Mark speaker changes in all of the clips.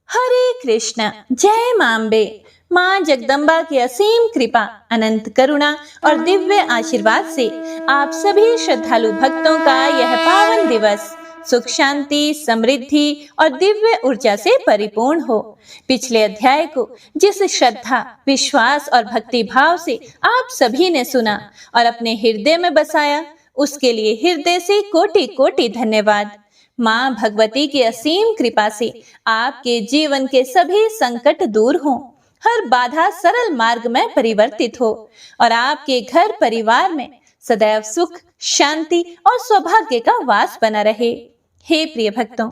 Speaker 1: हरे कृष्ण। जय मांबे। माँ जगदम्बा की असीम कृपा, अनंत करुणा और दिव्य आशीर्वाद से आप सभी श्रद्धालु भक्तों का यह पावन दिवस सुख, शांति, समृद्धि और दिव्य ऊर्जा से परिपूर्ण हो। पिछले अध्याय को जिस श्रद्धा, विश्वास और भक्ति भाव से आप सभी ने सुना और अपने हृदय में बसाया, उसके लिए हृदय से कोटि कोटि धन्यवाद। माँ भगवती की असीम कृपा से आपके जीवन के सभी संकट दूर हों, हर बाधा सरल मार्ग में परिवर्तित हो और आपके घर परिवार में सदैव सुख, शांति और सौभाग्य का वास बना रहे। हे प्रिय भक्तों,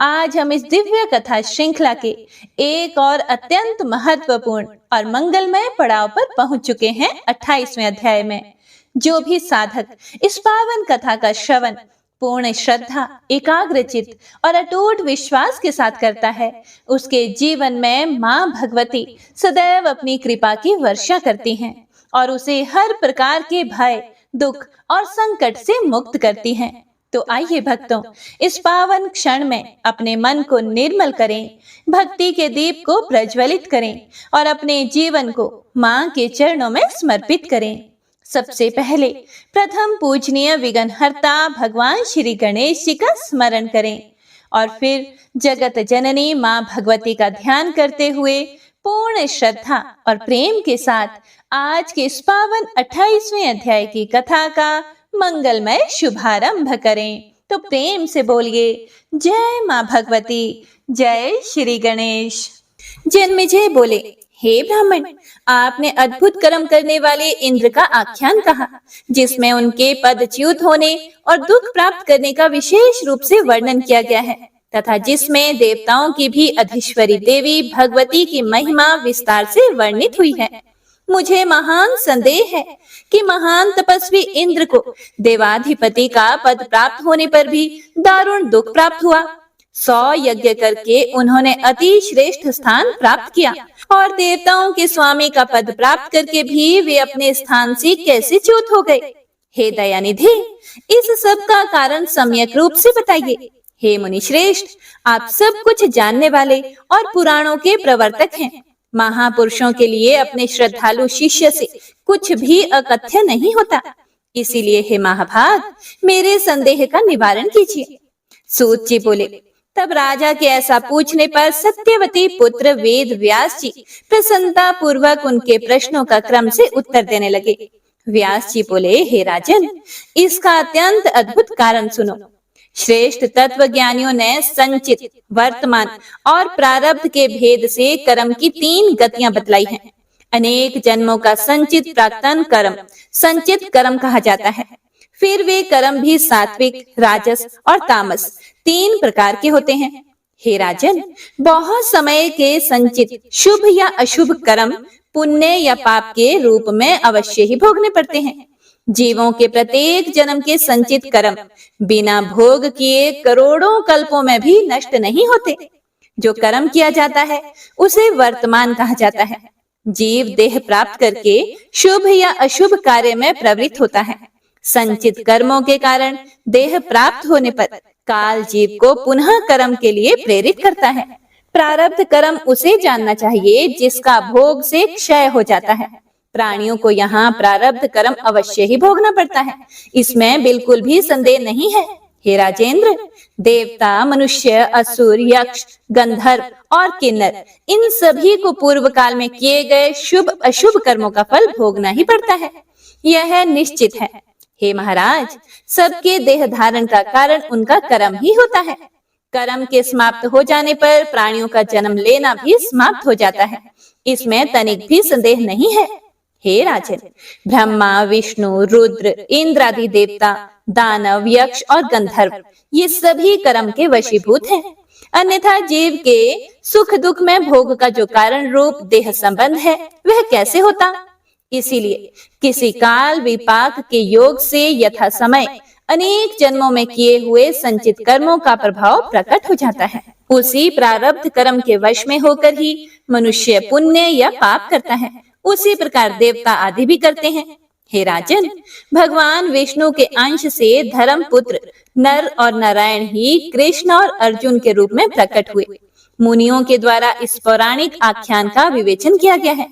Speaker 1: आज हम इस दिव्य कथा श्रृंखला के एक और अत्यंत महत्वपूर्ण और मंगलमय पड़ाव पर पहुंच चुके हैं। 28वें अध्याय में जो भी साधक इस पावन कथा का श्रवण पूर्ण श्रद्धा, एकाग्रचित और अटूट विश्वास के साथ करता है, उसके जीवन में माँ भगवती सदैव अपनी कृपा की वर्षा करती हैं और उसे हर प्रकार के भय, दुख और संकट से मुक्त करती हैं। तो आइए भक्तों, इस पावन क्षण में अपने मन को निर्मल करें, भक्ति के दीप को प्रज्वलित करें और अपने जीवन को माँ के चरणों में समर्पित करें। सबसे पहले प्रथम पूजनीय विघ्नहर्ता भगवान श्री गणेश जी का स्मरण करें और फिर जगत जननी माँ भगवती का ध्यान करते हुए पूर्ण श्रद्धा और प्रेम के साथ आज के इस पावन 28वें अध्याय की कथा का मंगलमय शुभारंभ करें। तो प्रेम से बोलिए, जय माँ भगवती, जय श्री गणेश। जन्मेजय बोले, हे ब्राह्मण, आपने अद्भुत कर्म करने वाले इंद्र का आख्यान कहा, जिसमें उनके पदच्युत होने और दुख प्राप्त करने का विशेष रूप से वर्णन किया गया है तथा जिसमें देवताओं की भी अधीश्वरी देवी भगवती की महिमा विस्तार से वर्णित हुई है। मुझे महान संदेह है कि महान तपस्वी इंद्र को देवाधिपति का पद प्राप्त होने पर भी दारुण दुख प्राप्त हुआ। 100 यज्ञ करके उन्होंने अति श्रेष्ठ स्थान प्राप्त किया और देवताओं के स्वामी का पद प्राप्त करके भी वे अपने स्थान से कैसे च्युत हो गए। हे दयानिधि, इस सब का कारण सम्यक रूप से बताइए। हे मुनि श्रेष्ठ, आप सब कुछ जानने वाले और पुराणों के प्रवर्तक हैं। महापुरुषों के लिए अपने श्रद्धालु शिष्य से कुछ भी अकथ्य नहीं होता। इसीलिए हे महाभाग, मेरे संदेह का निवारण कीजिए। सूत जी बोले, तब राजा के ऐसा पूछने पर सत्यवती पुत्र वेद व्यास जी प्रसन्नता पूर्वक उनके प्रश्नों का क्रम से उत्तर देने लगे। व्यास जी बोले, हे राजन, इसका अत्यंत अद्भुत कारण सुनो। श्रेष्ठ तत्वज्ञानियों ने संचित, वर्तमान और प्रारब्ध के भेद से कर्म की 3 गतियां बतलाई हैं। अनेक जन्मों का संचित प्राक्तन कर्म संचित कर्म कहा जाता है। फिर वे कर्म भी सात्विक, राजस और तामस 3 प्रकार के होते हैं। हे राजन, बहुत समय के संचित शुभ या अशुभ कर्म पुण्य या पाप के रूप में अवश्य ही भोगने पड़ते हैं। जीवों के प्रत्येक जन्म के संचित कर्म बिना भोग किए करोड़ों कल्पों में भी नष्ट नहीं होते। जो कर्म किया जाता है उसे वर्तमान कहा जाता है। जीव देह प्राप्त करके शुभ या अशुभ कार्य में प्रवृत्त होता है। संचित कर्मों के कारण देह प्राप्त होने पर काल जीव को पुनः कर्म के लिए प्रेरित करता है। प्रारब्ध कर्म उसे जानना चाहिए जिसका भोग से क्षय हो जाता है। प्राणियों को यहाँ प्रारब्ध कर्म अवश्य ही भोगना पड़ता है, इसमें बिल्कुल भी संदेह नहीं है। हे राजेंद्र, देवता, मनुष्य, असुर, यक्ष, गंधर्व और किन्नर, इन सभी को पूर्व काल में किए गए शुभ अशुभ कर्मों का फल भोगना ही पड़ता है। यह निश्चित है। हे महाराज, सबके देह धारण का कारण उनका कर्म ही होता है। कर्म के समाप्त हो जाने पर प्राणियों का जन्म लेना भी समाप्त हो जाता है, इसमें तनिक भी संदेह नहीं है। हे राजन, ब्रह्मा, विष्णु, रुद्र, इंद्र आदि देवता, दानव, यक्ष और गंधर्व ये सभी कर्म के वशीभूत हैं। अन्यथा जीव के सुख दुख में भोग का जो कारण रूप देह संबंध है वह कैसे होता। इसीलिए किसी काल विपाक के योग से यथा समय अनेक जन्मों में किए हुए संचित कर्मों का प्रभाव प्रकट हो जाता है। उसी प्रारब्ध कर्म के वश में होकर ही मनुष्य पुण्य या पाप करता है। उसी प्रकार देवता आदि भी करते हैं। हे राजन, भगवान विष्णु के अंश से धर्म पुत्र नर और नारायण ही कृष्ण और अर्जुन के रूप में प्रकट हुए। मुनियों के द्वारा इस पौराणिक आख्यान का विवेचन किया गया है।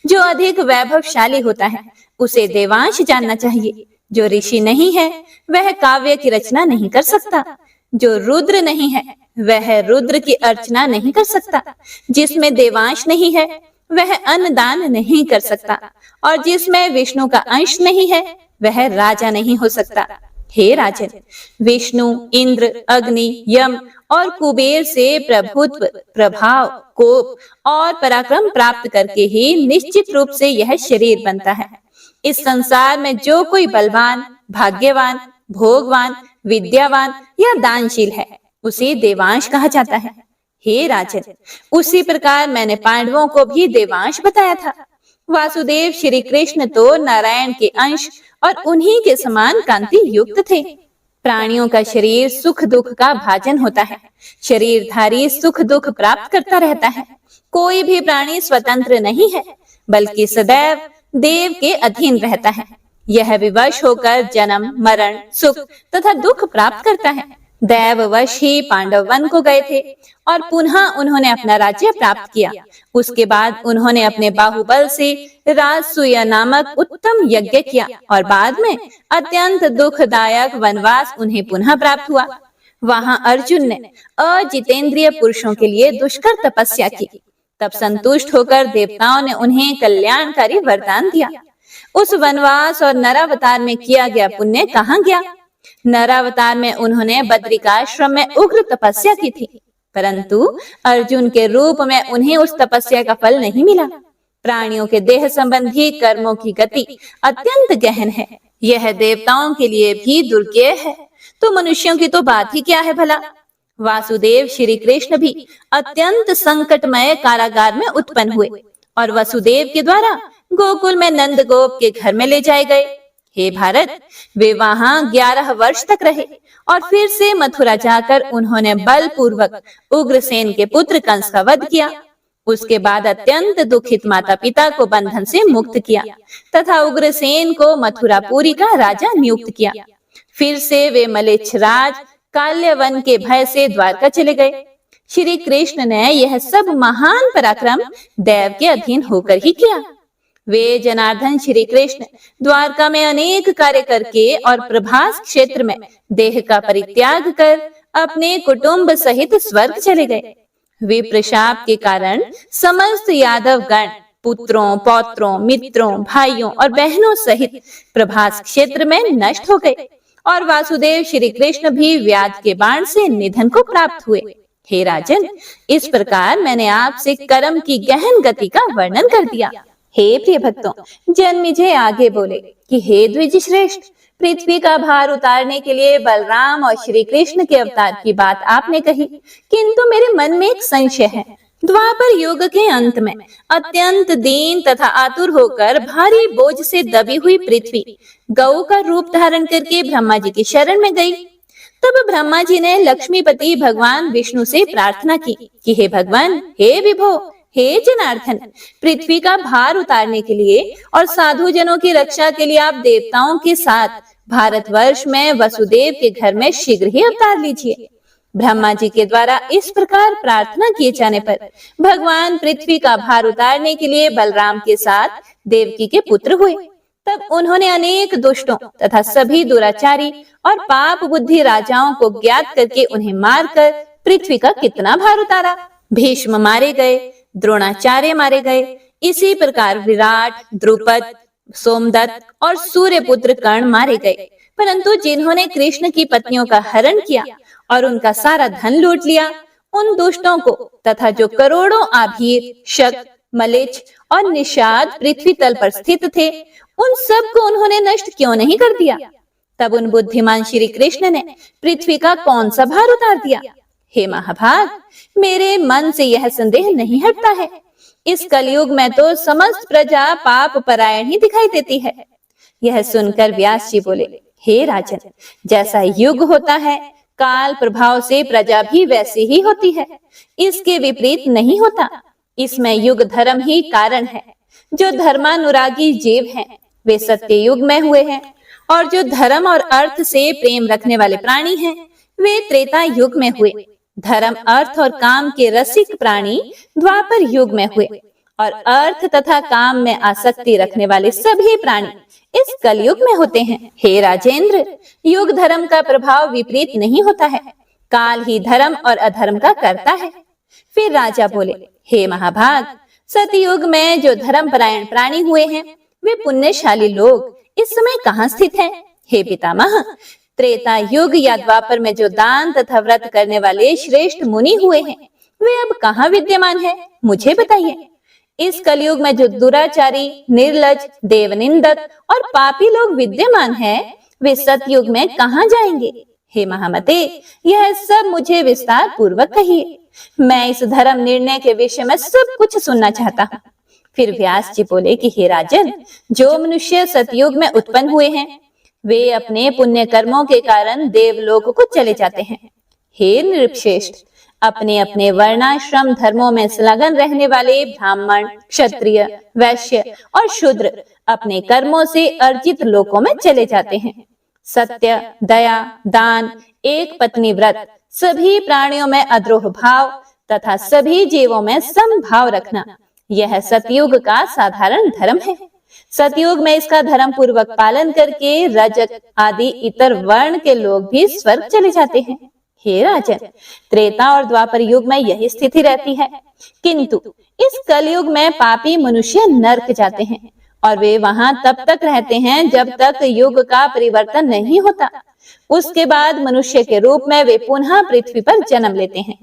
Speaker 1: जो अधिक वैभवशाली होता है उसे देवांश जानना चाहिए। जो ऋषि नहीं है वह काव्य की रचना नहीं कर सकता। जो रुद्र नहीं है वह रुद्र की अर्चना नहीं कर सकता। जिसमें देवांश नहीं है वह अन्नदान नहीं कर सकता, और जिसमें विष्णु का अंश नहीं है वह राजा नहीं हो सकता। हे राजन, विष्णु, इंद्र, अग्नि, यम और कुबेर से प्रभुत्व, प्रभाव, कोप और पराक्रम प्राप्त करके ही निश्चित रूप से यह शरीर बनता है। इस संसार में जो कोई बलवान, भाग्यवान, भोगवान, विद्यावान या दानशील है उसे देवांश कहा जाता है। हे राजन, उसी प्रकार मैंने पांडवों को भी देवांश बताया था। वासुदेव श्री कृष्ण तो नारायण के अंश और उन्हीं के समान कांति युक्त थे। प्राणियों का शरीर सुख दुख का भाजन होता है। शरीरधारी सुख दुख प्राप्त करता रहता है। कोई भी प्राणी स्वतंत्र नहीं है, बल्कि सदैव देव के अधीन रहता है। यह विवश होकर जन्म, मरण, सुख तथा दुख प्राप्त करता है। दैववश ही पांडव वन को गए थे और पुनः उन्होंने अपना राज्य प्राप्त किया। उसके बाद उन्होंने अपने बाहुबल से राजसूय नामक उत्तम यज्ञ किया और बाद में अत्यंत दुखदायक वनवास उन्हें पुनः प्राप्त हुआ। वहां अर्जुन ने अजितेंद्रिय पुरुषों के लिए दुष्कर तपस्या की। तब संतुष्ट होकर देवताओं ने उन्हें कल्याणकारी वरदान दिया। उस वनवास और नरावतार में किया गया पुण्य कहाँ गया? नरावतार में उन्होंने बद्रिकाश्रम में उग्र तपस्या की थी, परंतु अर्जुन के रूप में उन्हें उस तपस्या का फल नहीं मिला। प्राणियों के देह संबंधी कर्मों की गति अत्यंत गहन है। यह देवताओं के लिए भी दुर्गेय है, तो मनुष्यों की तो बात ही क्या है भला। वासुदेव श्री कृष्ण भी अत्यंत संकटमय कारागार में उत्पन्न हुए और वसुदेव के द्वारा गोकुल में नंद गोप के घर में ले जाए गए। हे भारत, वे वहां 11 वर्ष तक रहे और फिर से मथुरा जाकर उन्होंने बलपूर्वक उग्रसेन के पुत्र कंस का वध किया। उसके बाद अत्यंत दुखित माता पिता को बंधन से मुक्त किया तथा उग्रसेन को मथुरापुरी का राजा नियुक्त किया। फिर से वे मलेच्छराज काल्यवन के भय से द्वारका चले गए। श्री कृष्ण ने यह सब महान पराक्रम देव के अधीन होकर ही किया। वे जनार्दन श्री कृष्ण द्वारका में अनेक कार्य करके और प्रभास क्षेत्र में देह का परित्याग कर अपने कुटुंब सहित स्वर्ग चले गए। विप्रशाप के कारण समस्त यादव गण पुत्रों, पौत्रों, मित्रों, भाइयों और बहनों सहित प्रभास क्षेत्र में नष्ट हो गए और वासुदेव श्री कृष्ण भी व्याध के बाण से निधन को प्राप्त हुए। हे राजन, इस प्रकार मैंने आपसे कर्म की गहन गति का वर्णन कर दिया। हे प्रिय भक्तों, जन्मेजय आगे बोले कि हे द्विज श्रेष्ठ, पृथ्वी का भार उतारने के लिए बलराम और श्री कृष्ण के अवतार की बात आपने कही, किंतु मेरे मन में एक संशय है। द्वापर युग के अंत में अत्यंत दीन तथा आतुर होकर भारी बोझ से दबी हुई पृथ्वी गौ का रूप धारण करके ब्रह्मा जी की शरण में गई। तब ब्रह्मा जी ने लक्ष्मीपति भगवान विष्णु से प्रार्थना की कि हे भगवान, हे विभो, हे जनार्दन, पृथ्वी का भार उतारने के लिए और साधु जनों की रक्षा के लिए आप देवताओं के साथ भारतवर्ष में वसुदेव के घर में शीघ्र ही अवतार लीजिए। ब्रह्मा जी के द्वारा इस प्रकार प्रार्थना किए जाने पर भगवान पृथ्वी का भार उतारने के लिए बलराम के साथ देवकी के पुत्र हुए। तब उन्होंने अनेक दुष्टों तथा सभी दुराचारी और पाप बुद्धि राजाओं को ज्ञात करके उन्हें मारकर पृथ्वी का कितना भार उतारा। भीष्म मारे गए, द्रोणाचार्य मारे गए, इसी प्रकार विराट, द्रुपद, सोमदत्त और सूर्यपुत्र कर्ण मारे गए। परंतु जिन्होंने कृष्ण की पत्नियों का हरण किया और उनका सारा धन लूट लिया, उन दुष्टों को तथा जो करोड़ों आभीर, शक, मलेच्छ और निषाद पृथ्वी तल पर स्थित थे, उन सब को उन्होंने नष्ट क्यों नहीं कर दिया? तब उन बुद्धिमान श्री कृष्ण ने पृथ्वी का कौन सा भार उतार दिया? हे महाभाग, मेरे मन से यह संदेह नहीं हटता है। इस कलयुग में तो समस्त प्रजा पाप परायण ही दिखाई देती है। यह सुनकर व्यास जी बोले, हे राजन, जैसा युग होता है, काल प्रभाव से प्रजा भी वैसी ही होती है। इसके विपरीत नहीं होता। इसमें युग धर्म ही कारण है। जो धर्मानुरागी जीव हैं, वे सत्य युग में हुए हैं, और जो धर्म और अर्थ से प्रेम रखने वाले प्राणी हैं, वे त्रेता युग में हुए। धर्म, अर्थ और काम के रसिक प्राणी द्वापर युग में हुए और अर्थ तथा काम में आसक्ति रखने वाले सभी प्राणी इस कलयुग में होते हैं। हे राजेंद्र, युग धर्म का प्रभाव विपरीत नहीं होता है, काल ही धर्म और अधर्म का करता है। फिर राजा बोले, हे महाभाग, सतयुग में जो धर्मपरायण प्राणी हुए हैं वे पुण्यशाली लोग इस समय कहाँ स्थित हैं? हे पितामह, त्रेता युग या द्वापर में जो दान तथा व्रत करने वाले श्रेष्ठ मुनि हुए हैं वे अब कहाँ विद्यमान है, मुझे बताइए। इस कलयुग में जो दुराचारी, निर्लज, देवनिंदक और पापी लोग विद्यमान हैं वे सतयुग में कहाँ जाएंगे? हे महामते, यह सब मुझे विस्तार पूर्वक कहिए, मैं इस धर्म निर्णय के विषय में सब कुछ सुनना चाहता हूँ। फिर व्यास जी बोले कि हे राजन, जो मनुष्य सतयुग में उत्पन्न हुए हैं वे अपने पुण्य कर्मों के कारण देवलोक को चले जाते हैं। हे नृपश्रेष्ठ, अपने अपने वर्णाश्रम धर्मों में संलग्न रहने वाले ब्राह्मण, क्षत्रिय, वैश्य और शूद्र अपने कर्मों से अर्जित लोकों में चले जाते हैं। सत्य, दया, दान, एक पत्नी व्रत, सभी प्राणियों में अद्रोह भाव तथा सभी जीवों में समभाव रखना, यह सतयुग का साधारण धर्म है। सतयुग में इसका धर्म पूर्वक पालन करके रजत आदि इतर वर्ण के लोग भी स्वर्ग चले जाते हैं। हे राजन, त्रेता और द्वापर युग में यही स्थिति रहती है, किंतु इस कलयुग में पापी मनुष्य नरक जाते हैं और वे वहां तब तक रहते हैं जब तक युग का परिवर्तन नहीं होता। उसके बाद मनुष्य के रूप में वे पुनः पृथ्वी पर जन्म लेते हैं।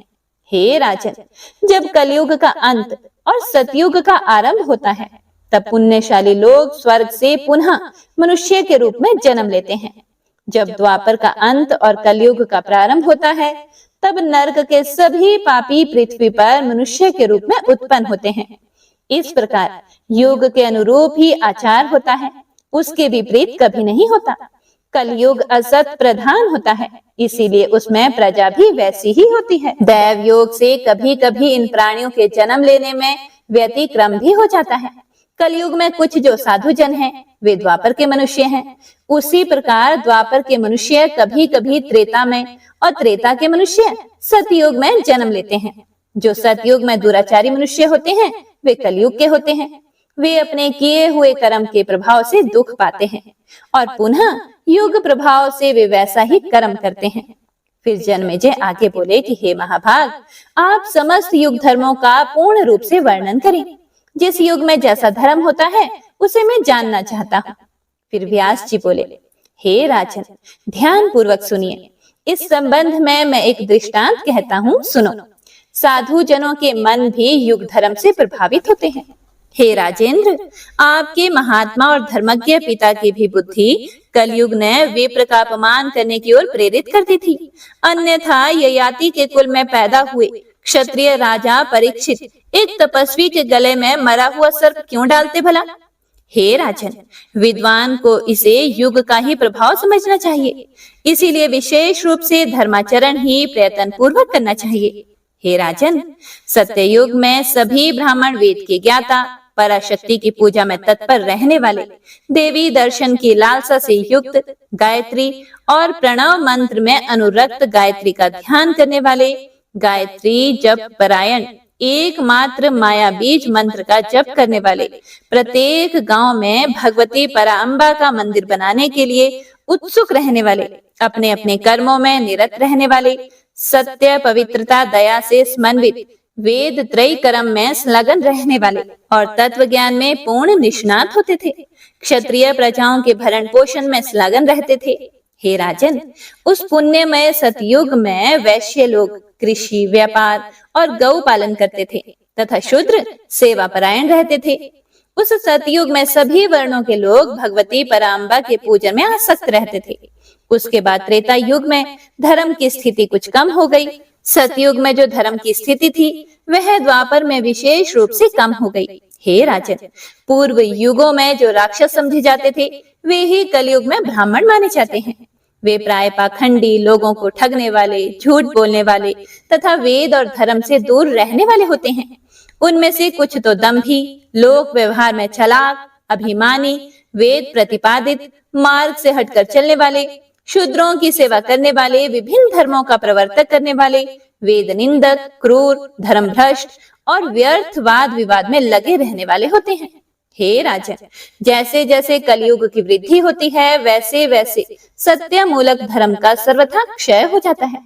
Speaker 1: हे राजन, जब कलयुग का अंत और सतयुग का आरंभ होता है तब पुण्यशाली लोग स्वर्ग से पुनः मनुष्य के रूप में जन्म लेते हैं। जब द्वापर का अंत और कलयुग का प्रारंभ होता है तब नरक के सभी पापी पृथ्वी पर मनुष्य के रूप में उत्पन्न होते हैं। इस प्रकार युग के अनुरूप ही आचार होता है, उसके विपरीत कभी नहीं होता। कलयुग असत प्रधान होता है, इसीलिए उसमें प्रजा भी वैसी ही होती है। दैव योग से कभी कभी इन प्राणियों के जन्म लेने में व्यतिक्रम भी हो जाता है। कलयुग में कुछ जो साधु जन हैं वे द्वापर के मनुष्य हैं, उसी प्रकार द्वापर के मनुष्य कभी कभी त्रेता में और त्रेता के मनुष्य सतयुग में जन्म लेते हैं। जो सतयुग में दुराचारी मनुष्य होते हैं वे कलयुग के होते हैं। वे अपने किए हुए कर्म के प्रभाव से दुख पाते हैं और पुनः युग प्रभाव से वे वैसा ही कर्म करते हैं। फिर जन्मेजय आगे बोले कि हे महाभाग, आप समस्त युग धर्मों का पूर्ण रूप से वर्णन करें। जिस युग में जैसा धर्म होता है उसे मैं जानना चाहता हूँ। फिर व्यास जी बोले, हे राजन, ध्यान पूर्वक सुनिए। इस संबंध में मैं एक दृष्टांत कहता हूँ, सुनो। साधु जनों के मन भी युग धर्म से प्रभावित होते हैं। हे राजेंद्र, आपके महात्मा और धर्मज्ञ पिता की भी बुद्धि कलयुग ने विप्र का अपमान करने की ओर प्रेरित कर दी थी। अन्यथा ययाति के कुल में पैदा हुए क्षत्रिय राजा परीक्षित एक तपस्वी के गले में मरा हुआ सर्प क्यों डालते भला? हे राजन, विद्वान को इसे युग का ही प्रभाव समझना चाहिए, इसीलिए विशेष रूप से धर्माचरण ही प्रयत्न पूर्वक करना चाहिए। हे राजन, सत्ययुग में सभी ब्राह्मण वेद के ज्ञाता, पराशक्ति की पूजा में तत्पर रहने वाले, देवी दर्शन की लालसा से युक्त, गायत्री और प्रणव मंत्र में अनुरक्त गायत्री का ध्यान करने वाले, गायत्री जप परायण, एकमात्र माया बीज मंत्र का जप करने वाले, प्रत्येक गांव में भगवती पराम्बा का मंदिर बनाने के लिए उत्सुक रहने वाले, अपने अपने कर्मों में निरत रहने वाले, सत्य, पवित्रता, दया से समन्वित, वेद त्रय कर्म में संलग्न रहने वाले और तत्व ज्ञान में पूर्ण निष्णात होते थे। क्षत्रिय प्रजाओं के भरण पोषण में संलग्न रहते थे। हे राजन, उस पुण्यमय सतयुग में वैश्य लोग कृषि, व्यापार और गौ पालन करते थे तथा शूद्र सेवा परायण रहते थे। उस सतयुग में सभी वर्णों के लोग भगवती पराम्बा के पूजन में आसक्त रहते थे। उसके बाद त्रेता युग में धर्म की स्थिति कुछ कम हो गई। सतयुग में जो धर्म की स्थिति थी वह द्वापर में विशेष रूप से कम हो गई। हे राजन, पूर्व युगों में जो राक्षस समझे जाते थे वे ही कलयुग में ब्राह्मण माने जाते हैं। वे प्राय पाखंडी, लोगों को ठगने वाले, झूठ बोलने वाले तथा वेद और धर्म से दूर रहने वाले होते हैं। उनमें से कुछ तो दंभी, लोक व्यवहार में चालाक, अभिमानी, वेद प्रतिपादित मार्ग से हटकर चलने वाले, शूद्रों की सेवा करने वाले, विभिन्न धर्मों का प्रवर्तक करने वाले, वेद निंदक, क्रूर, धर्मभ्रष्ट और व्यर्थ वाद विवाद में लगे रहने वाले होते हैं। हे राजन, जैसे जैसे कलयुग की वृद्धि होती है वैसे वैसे सत्य मूलक धर्म का सर्वथा क्षय हो जाता है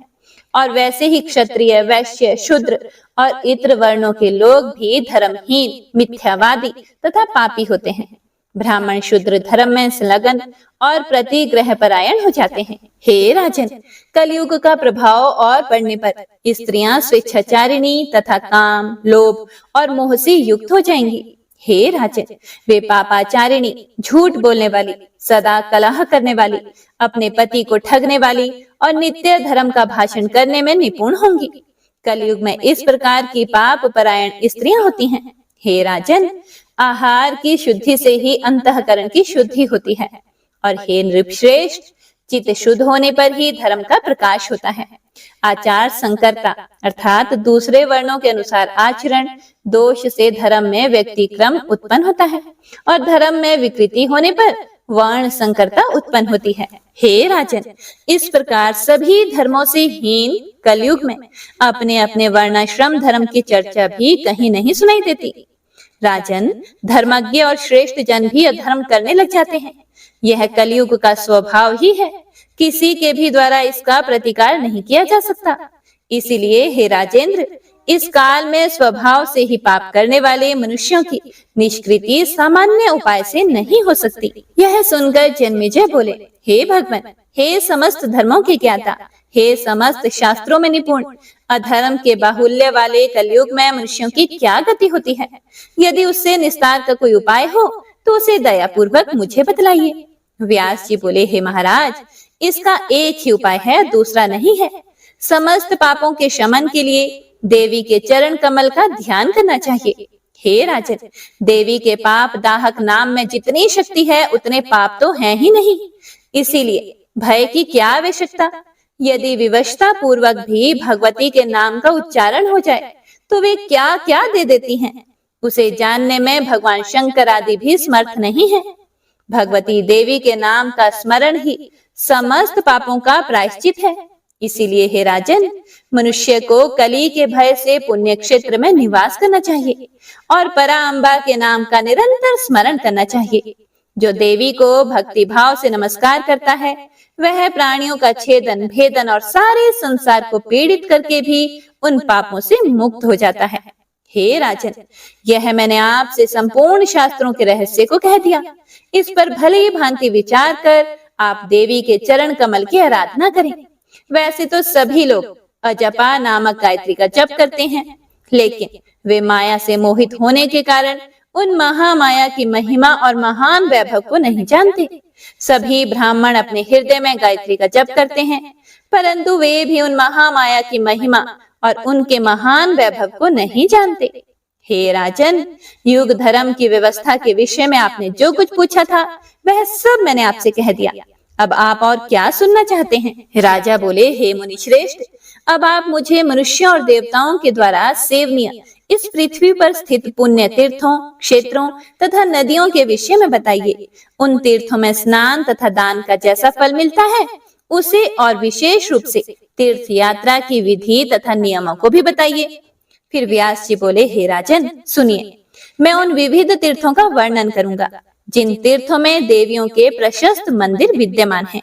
Speaker 1: और वैसे ही क्षत्रिय, वैश्य, शूद्र और इतर वर्णों के लोग भी धर्महीन, मिथ्यावादी तथा पापी होते हैं। ब्राह्मण शूद्र धर्म में संलग्न और प्रतिग्रह परायण हो जाते हैं। हे राजन, कलयुग का प्रभाव और पड़ने पर स्त्रियां स्वेच्छाचारिणी तथा काम, लोभ और मोह से युक्त हो जाएंगी। हे राजन, वे पापाचारिणी, झूठ बोलने वाली, सदा कलह करने वाली, अपने पति को ठगने वाली और नित्य धर्म का भाषण करने में निपुण होंगी। कलयुग में इस प्रकार की पाप परायण स्त्रियां होती हैं। हे राजन, आहार की शुद्धि से ही अंतःकरण की शुद्धि होती है और हे नृपश्रेष्ठ, चित्त शुद्ध होने पर ही धर्म का प्रकाश होता है। आचार संकरता अर्थात दूसरे वर्णों के अनुसार आचरण दोष से धर्म में व्यक्तिक्रम उत्पन्न होता है और धर्म में विकृति होने पर वर्ण संकरता उत्पन्न होती है। हे राजन, इस प्रकार सभी धर्मों से हीन कलयुग में अपने अपने वर्णाश्रम धर्म की चर्चा भी कहीं नहीं सुनाई देती। राजन, धर्मज्ञ और श्रेष्ठ जन भी अधर्म करने लग जाते हैं। यह कलयुग का स्वभाव ही है, किसी के भी द्वारा इसका प्रतिकार नहीं किया जा सकता। इसीलिए हे राजेंद्र, इस काल में स्वभाव से ही पाप करने वाले मनुष्यों की निष्कृति सामान्य उपाय से नहीं हो सकती। यह सुनकर जन्मेजय बोले, हे भगवान, हे समस्त धर्मों के ज्ञाता, हे समस्त शास्त्रों में निपुण, अधर्म के बाहुल्य वाले कलयुग में मनुष्यों की क्या गति होती है? यदि उससे निस्तार का कोई उपाय हो तो उसे दयापूर्वक मुझे बतलाइए। व्यास जी बोले, हे महाराज, इसका एक ही उपाय है, दूसरा नहीं है। समस्त पापों के शमन के लिए देवी के चरण कमल का ध्यान करना चाहिए। हे राजन, देवी के पाप दाहक नाम में जितनी शक्ति है उतने पाप तो हैं ही नहीं, इसीलिए भय की क्या आवश्यकता। यदि विवशता पूर्वक भी भगवती के नाम का उच्चारण हो जाए तो वे क्या क्या दे देती हैं, उसे जानने में भगवान शंकर आदि भी समर्थ नहीं है। भगवती देवी के नाम का स्मरण ही समस्त पापों का प्रायश्चित है। इसीलिए हे राजन, मनुष्य को कली के भय से पुण्य क्षेत्र में निवास करना चाहिए और पराअंबा के नाम का निरंतर स्मरण करना चाहिए। जो देवी को भक्ति भाव से नमस्कार करता है वह प्राणियों का छेदन, भेदन और सारे संसार को पीड़ित करके भी उन पापों से मुक्त हो जाता है। हे राजन, यह मैंने आपसे संपूर्ण शास्त्रों के रहस्य को कह दिया। इस पर भली भांति विचार कर आप देवी के चरण कमल की आराधना करें। वैसे तो सभी लोग अजपा नामक गायत्री का जप करते हैं, लेकिन वे माया से मोहित होने के कारण उन महामाया की महिमा और महान वैभव को नहीं जानते। सभी ब्राह्मण अपने हृदय में गायत्री का जप करते हैं, परंतु वे भी उन महामाया की महिमा और उनके महान वैभव को नहीं जानते। हे राजन, युग धर्म की व्यवस्था के विषय में आपने जो कुछ पूछा था वह सब मैंने आपसे कह दिया। अब आप और क्या सुनना चाहते हैं? राजा बोले, हे मुनि श्रेष्ठ, अब आप मुझे मनुष्यों और देवताओं के द्वारा सेवनीय इस पृथ्वी पर स्थित पुण्य तीर्थों, क्षेत्रों तथा नदियों के विषय में बताइए। उन तीर्थों में स्नान तथा दान का जैसा फल मिलता है उसे और विशेष रूप से तीर्थ यात्रा की विधि तथा नियमों को भी बताइए। फिर व्यास जी बोले, हे राजन सुनिए, मैं उन विविध तीर्थों का वर्णन करूंगा जिन तीर्थों में देवियों के प्रशस्त मंदिर विद्यमान हैं।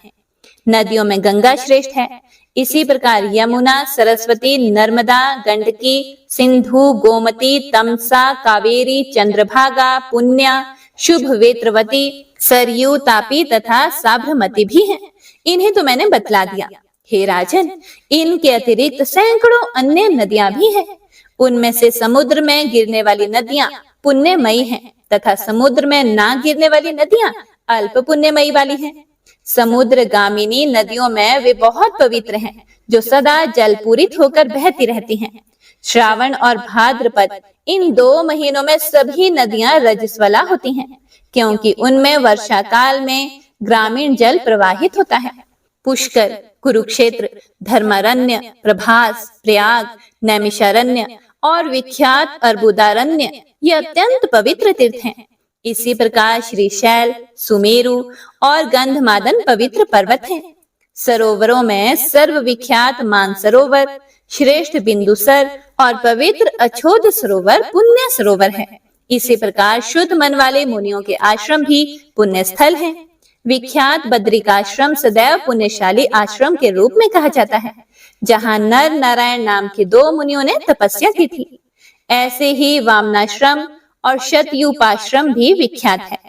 Speaker 1: नदियों में गंगा श्रेष्ठ है, इसी प्रकार यमुना, सरस्वती, नर्मदा, गंडकी, सिंधु, गोमती, तमसा, कावेरी, चंद्रभागा, पुण्या, शुभ वेत्रवती, सरयू, तापी तथा साबरमती भी हैं। इन्हें तो मैंने बतला दिया। हे राजन, इनके अतिरिक्त सैकड़ों अन्य नदियां भी हैं। उनमें से समुद्र में गिरने वाली नदियां पुण्यमयी हैं तथा समुद्र में ना गिरने वाली नदियां अल्प पुण्यमयी वाली हैं। समुद्र गामिनी नदियों में वे बहुत पवित्र हैं जो सदा जल पूरित होकर बहती रहती हैं। श्रावण और भाद्रपद इन 2 महीनों में सभी नदियां रजस्वला होती हैं, क्योंकि उनमें वर्षा काल में ग्रामीण जल प्रवाहित होता है। पुष्कर, कुरुक्षेत्र, धर्मारण्य, प्रभास, प्रयाग, नैमिषारण्य और विख्यात अर्बुदारण्य ये अत्यंत पवित्र तीर्थ हैं। इसी प्रकार श्रीशैल, सुमेरु और गंधमादन पवित्र पर्वत हैं। सरोवरों में सर्वविख्यात मानसरोवर, श्रेष्ठ बिंदुसर और पवित्र अछोद सरोवर पुण्य सरोवर है। इसी प्रकार शुद्ध मन वाले मुनियों के आश्रम भी पुण्य स्थल हैं। विख्यात बद्रिकाश्रम सदैव पुण्यशाली आश्रम के रूप में कहा जाता है, जहाँ नर नारायण नाम के 2 मुनियों ने तपस्या की थी। ऐसे ही वामनाश्रम और शतयूपाश्रम भी विख्यात है।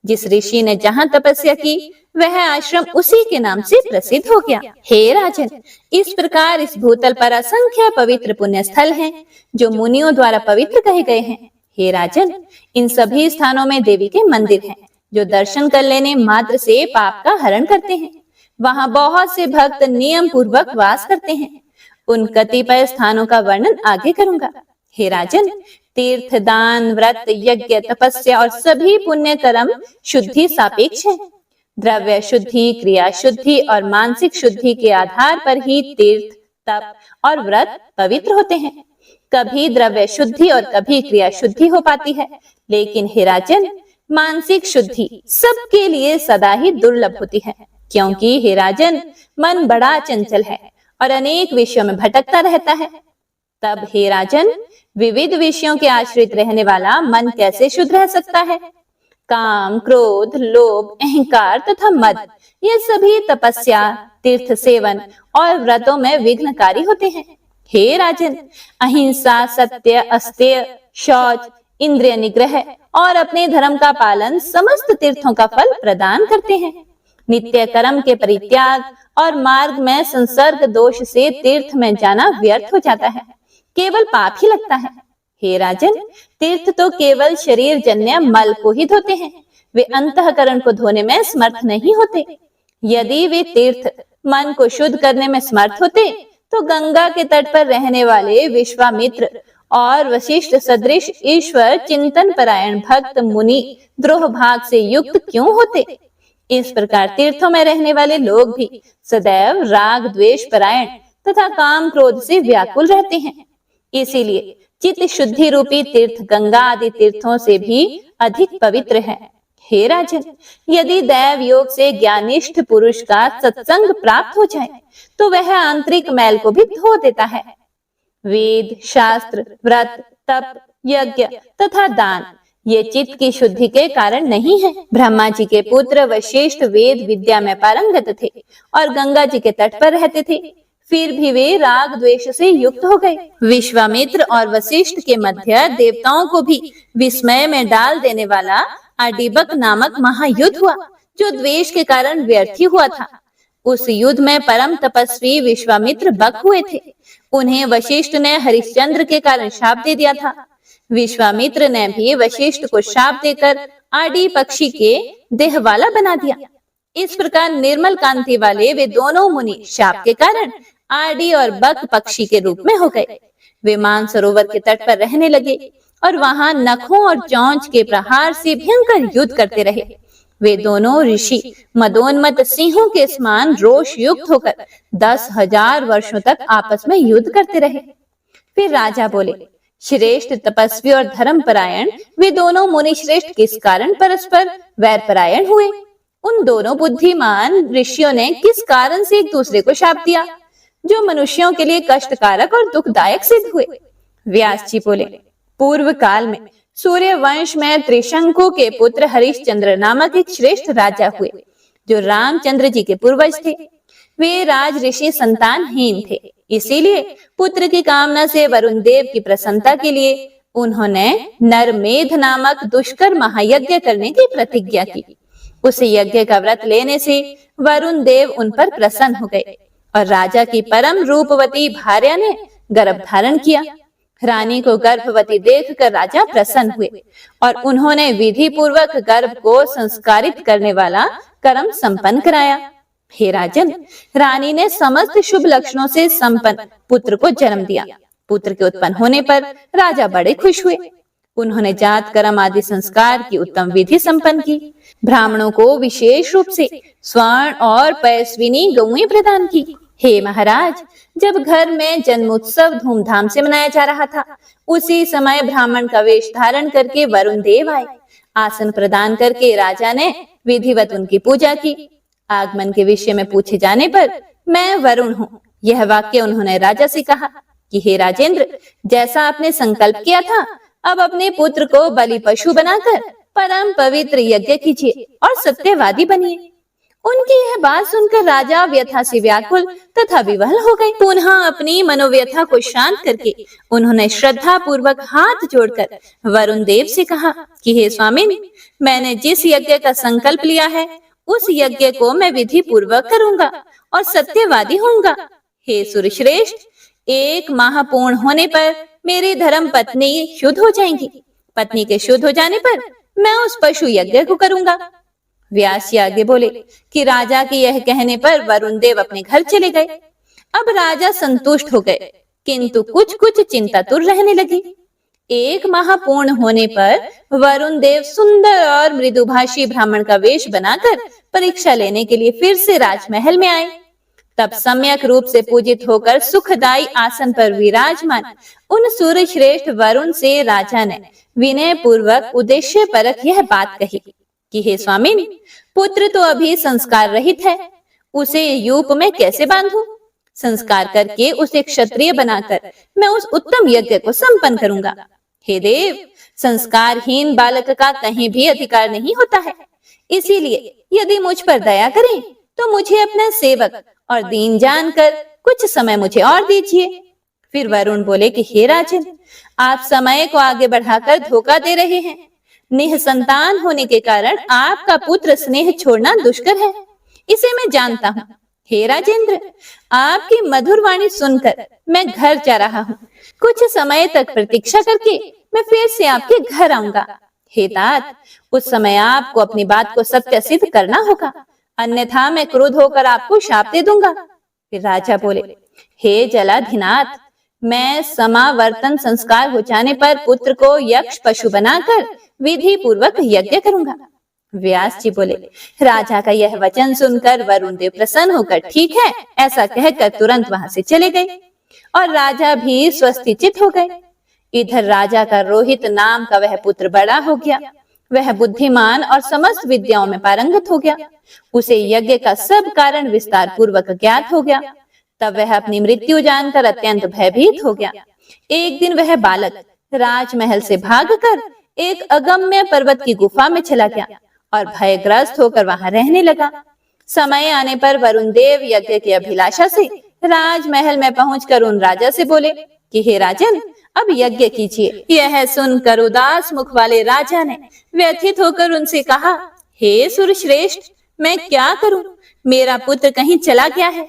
Speaker 1: जिस ऋषि ने जहाँ तपस्या की वह आश्रम उसी के नाम से प्रसिद्ध हो गया। हे राजन, इस प्रकार इस भूतल पर असंख्य पवित्र पुण्य स्थल हैं, जो मुनियों द्वारा पवित्र कहे गए हैं। हे राजन, इन सभी स्थानों में देवी के मंदिर हैं, जो दर्शन कर लेने मात्र से पाप का हरण करते हैं। वहाँ बहुत से भक्त नियम पूर्वक वास करते हैं। उन कतिपय स्थानों का वर्णन आगे करूंगा। हे राजन, तीर्थ, दान, व्रत, यज्ञ, तपस्या और सभी पुण्य कर्म शुद्धि सापेक्ष है। द्रव्य शुद्धि, क्रिया शुद्धि और मानसिक शुद्धि के आधार पर ही तीर्थ, तप और व्रत पवित्र होते हैं। कभी द्रव्य शुद्धि और कभी क्रिया शुद्धि हो पाती है, लेकिन हे राजन, मानसिक शुद्धि सबके लिए सदा ही दुर्लभ होती है, क्योंकि हे राजन, मन बड़ा चंचल है और अनेक विषयों में भटकता रहता है। तब हे राजन, विविध विषयों के आश्रित रहने वाला मन कैसे शुद्ध रह सकता है? काम, क्रोध, लोभ, अहंकार तथा मद, ये सभी तपस्या, तीर्थ सेवन और व्रतों में विघ्नकारी होते हैं। हे राजन, अहिंसा, सत्य, अस्तेय, शौच, इंद्रिय निग्रह और अपने धर्म का पालन समस्त तीर्थों का फल प्रदान करते हैं। नित्य कर्म के परित्याग और मार्ग में संसर्ग दोष से तीर्थ में जाना व्यर्थ हो जाता है, केवल पाप ही लगता है। हे राजन, तीर्थ तो केवल शरीर जन्य मल को ही धोते हैं, वे अंतःकरण को धोने में समर्थ नहीं होते। यदि वे तीर्थ मन को शुद्ध करने में समर्थ होते, तो गंगा के तट पर रहने वाले विश्वामित्र और वशिष्ठ सदृश ईश्वर चिंतन परायण भक्त मुनि द्रोह भाग से युक्त क्यों होते? इस प्रकार तीर्थों में रहने वाले लोग भी सदैव राग द्वेष परायण तथा काम क्रोध से व्याकुल रहते हैं। इसीलिए चित्त शुद्धि रूपी तीर्थ गंगा आदि तीर्थों से भी अधिक पवित्र है। हे राजन, यदि दैव योग से ज्ञानिष्ठ पुरुष का सत्संग प्राप्त हो जाए, तो वह आंतरिक मैल को भी धो देता है। वेद, शास्त्र, व्रत, तप, यज्ञ तथा दान ये चित्त की शुद्धि के कारण नहीं है। ब्रह्मा जी के पुत्र वशिष्ठ वेद विद्या में पारंगत थे और गंगा जी के तट पर रहते थे, फिर भी वे राग द्वेष से युक्त हो गए। विश्वामित्र और वशिष्ठ के मध्य देवताओं को भी विस्मय में डाल देने वाला आडिबक नामक महायुद्ध हुआ, जो द्वेष के कारण व्यर्थ ही हुआ था। उस युद्ध में परम तपस्वी विश्वामित्र बक हुए थे। उन्हें वशिष्ठ ने हरिश्चंद्र के कारण शाप दे दिया था। विश्वामित्र ने भी वशिष्ठ को शाप देकर आदि पक्षी के देह वाला बना दिया। इस प्रकार निर्मल कांति वाले वे दोनों मुनि शाप के कारण आदि और बक पक्षी के रूप में हो गए। वे मानसरोवर के तट पर रहने लगे और वहां नखों और चोंच के प्रहार से भयंकर युद्ध करते रहे। वे दोनों ऋषि मदोन्मत्त सिंहों के समान रोष युक्त होकर 10,000 वर्षों तक आपस में युद्ध करते रहे। फिर राजा बोले, श्रेष्ठ तपस्वी और धर्म परायण वे दोनों मुनि श्रेष्ठ किस कारण परस्पर वैर परायण हुए? उन दोनों बुद्धिमान ऋषियों ने किस कारण से एक दूसरे को शाप दिया, जो मनुष्यों के लिए कष्टकारक और दुखदायक सिद्ध हुए? व्यास जी बोले, पूर्व काल में सूर्य वंश में त्रिशंकु के पुत्र हरिश्चंद्र नामक एक श्रेष्ठ राजा हुए, जो रामचंद्र जी के पूर्वज थे। वे राज ऋषि संतानहीन थे, इसीलिए पुत्र की कामना से वरुण देव की प्रसन्नता के लिए उन्होंने नरमेध नामक दुष्कर महायज्ञ करने की प्रतिज्ञा की। उस यज्ञ का व्रत लेने से वरुण देव उन पर प्रसन्न हो गए और राजा की परम रूपवती भार्या ने गर्भ धारण किया। रानी को गर्भवती देखकर राजा प्रसन्न हुए और उन्होंने विधि पूर्वक गर्भ को संस्कारित करने वाला कर्म संपन्न कराया। हे राजन, रानी ने समस्त शुभ लक्षणों से संपन्न पुत्र को जन्म दिया। पुत्र के उत्पन्न होने पर राजा बड़े खुश हुए। उन्होंने जात कर्म आदि संस्कार की उत्तम विधि संपन्न की। ब्राह्मणों को विशेष रूप से स्वर्ण और पैस्विनी गौएं प्रदान की। हे महाराज, जब घर में जन्मोत्सव धूमधाम से मनाया जा रहा था, उसी समय ब्राह्मण का वेश धारण करके वरुण देव आए। आसन प्रदान करके राजा ने विधिवत उनकी पूजा की। आगमन के विषय में पूछे जाने पर मैं वरुण हूँ। यह वाक्य उन्होंने राजा से कहा कि हे राजेंद्र, जैसा आपने संकल्प किया था, अब अपने पुत्र को बलि पशु बनाकर परम पवित्र यज्ञ कीजिए और सत्यवादी बनिए। उनकी यह बात सुनकर राजा व्यथा से व्याकुल तथा विवल हो गए। पुनः अपनी मनोव्यथा को शांत करके उन्होंने श्रद्धा पूर्वक हाथ जोड़कर वरुण देव से कहा कि हे स्वामिन, मैंने जिस यज्ञ का संकल्प लिया है उस यज्ञ को मैं विधि पूर्वक करूंगा और सत्यवादी होऊंगा। हे सूर्यश्रेष्ठ, 1 माह पूर्ण होने पर मेरी धर्म पत्नी शुद्ध हो जाएंगी। पत्नी के शुद्ध हो जाने पर मैं उस पशु यज्ञ को करूंगा। व्यास जी आगे बोले कि राजा के यह कहने पर वरुण देव अपने घर चले गए। अब राजा संतुष्ट हो गए, किंतु कुछ कुछ चिंतातुर रहने लगी। 1 माह पूर्ण होने पर वरुण देव सुंदर और मृदुभाषी ब्राह्मण का वेश बनाकर परीक्षा लेने के लिए फिर से राजमहल में आए। तब सम्यक रूप से पूजित होकर सुखदायी आसन पर विराजमान उन सूर्य श्रेष्ठ वरुण से राजा ने विनय पूर्वक उद्देश्य परक यह बात कही कि हे स्वामिन, पुत्र तो अभी संस्कार रहित है, उसे यूप में कैसे बांधूं? संस्कार करके उसे क्षत्रिय बनाकर मैं उस उत्तम यज्ञ को संपन्न करूंगा। हे देव, संस्कारहीन बालक का कहीं भी अधिकार नहीं होता है, इसीलिए यदि मुझ पर दया करें तो मुझे अपना सेवक और दीन जानकर कुछ समय मुझे और दीजिए। फिर वरुण बोले कि हे राजन, आप समय को आगे बढ़ाकर धोखा दे रहे हैं। निःसंतान होने के कारण आपका पुत्र स्नेह छोड़ना दुष्कर है, इसे मैं जानता हूँ। हे राजेंद्र, आपकी मधुर वाणी सुनकर मैं घर जा रहा हूँ। कुछ समय तक प्रतीक्षा करके मैं फिर से आपके घर आऊंगा। हे तात, उस समय आपको अपनी बात को सत्य सिद्ध करना होगा, अन्यथा मैं क्रोध होकर आपको शाप दे दूंगा। फिर राजा बोले, हे जलाधिनाथ, मैं समावर्तन संस्कार हो जाने पर पुत्र को यक्ष पशु बनाकर विधि पूर्वक यज्ञ करूंगा। व्यास जी बोले, राजा का यह वचन सुनकर वरुण देव प्रसन्न होकर ठीक है ऐसा कहकर तुरंत वहां से चले गए और राजा भी स्वस्तिचित हो गए। इधर राजा का रोहित नाम का वह पुत्र बड़ा हो गया। वह बुद्धिमान और समस्त विद्याओं में पारंगत हो गया। उसे यज्ञ का सब कारण विस्तार पूर्वक ज्ञात हो गया। तब वह अपनी मृत्यु जानकर अत्यंत भयभीत हो गया। एक दिन वह बालक राजमहल से भागकर एक अगम्य पर्वत की गुफा में चला गया और भयग्रस्त होकर वहां रहने लगा। समय आने पर वरुण देव यज्ञ की अभिलाषा से राजमहल में पहुंचकर उन राजा से बोले कि हे राजन, अब यज्ञ कीजिए। यह सुनकर उदास मुख वाले राजा ने व्यथित होकर उनसे कहा, हे सुरश्रेष्ठ, मैं क्या करूं? मेरा पुत्र कहीं चला गया है।